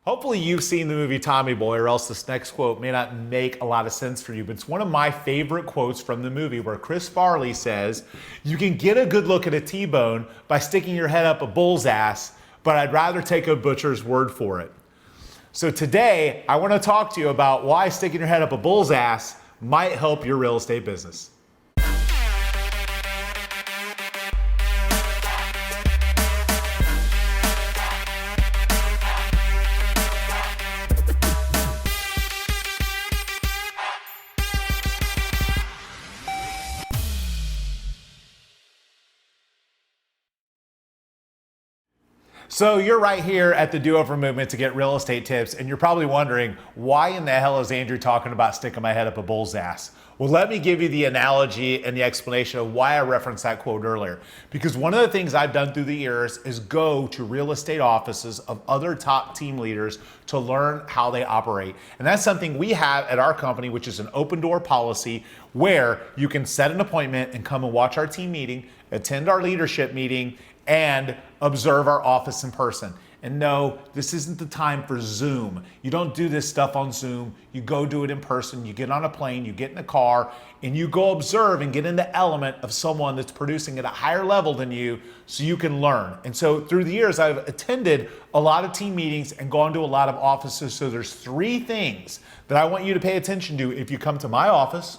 Hopefully you've seen the movie Tommy Boy, or else this next quote may not make a lot of sense for you, but it's one of my favorite quotes from the movie where Chris Farley says, "You can get a good look at a T-bone by sticking your head up a bull's ass, but I'd rather take a butcher's word for it." So today, I want to talk to you about why sticking your head up a bull's ass might help your real estate business. So you're right here at the Do-Over Movement to get real estate tips, and you're probably wondering, why in the hell is Andrew talking about sticking my head up a bull's ass? Well, let me give you the analogy and the explanation of why I referenced that quote earlier. Because one of the things I've done through the years is go to real estate offices of other top team leaders to learn how they operate. And that's something we have at our company, which is an open door policy where you can set an appointment and come and watch our team meeting, attend our leadership meeting, and observe our office in person. And no, this isn't the time for Zoom. You don't do this stuff on Zoom. You go do it in person. You get on a plane, you get in a car, and you go observe and get in the element of someone that's producing at a higher level than you so you can learn. And so through the years, I've attended a lot of team meetings and gone to a lot of offices. So there's three things that I want you to pay attention to if you come to my office,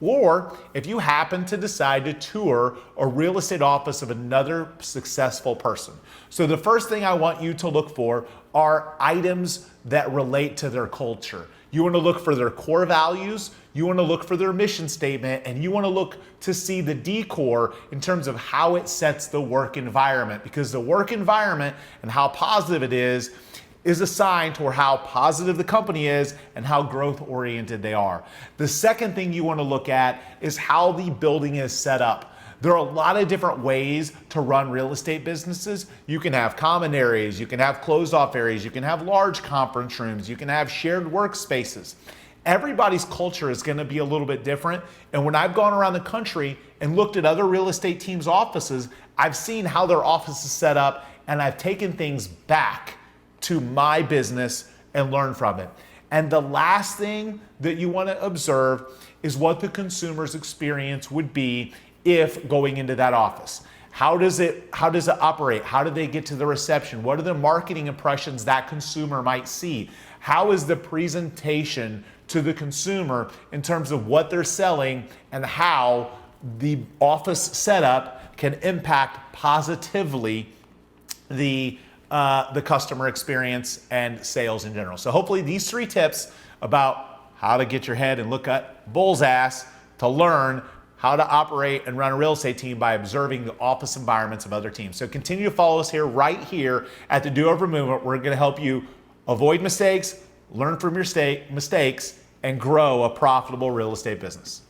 or if you happen to decide to tour a real estate office of another successful person. So the first thing I want you to look for are items that relate to their culture. You want to look for their core values, you want to look for their mission statement, and you want to look to see the decor in terms of how it sets the work environment. Because the work environment and how positive it is a sign to how positive the company is and how growth oriented they are. The second thing you want to look at is how the building is set up. There are a lot of different ways to run real estate businesses. You can have common areas, you can have closed off areas, you can have large conference rooms, you can have shared workspaces. Everybody's culture is going to be a little bit different. And when I've gone around the country and looked at other real estate teams' offices, I've seen how their office is set up, and I've taken things back to my business and learn from it. And the last thing that you want to observe is what the consumer's experience would be if going into that office. How does it operate? How do they get to the reception? What are the marketing impressions that consumer might see? How is the presentation to the consumer in terms of what they're selling, and how the office setup can impact positively the customer experience and sales in general. So hopefully these three tips about how to get your head and look at bull's ass to learn how to operate and run a real estate team by observing the office environments of other teams. So continue to follow us right here at the Do-Over Movement. We're going to help you avoid mistakes, learn from your mistakes, and grow a profitable real estate business.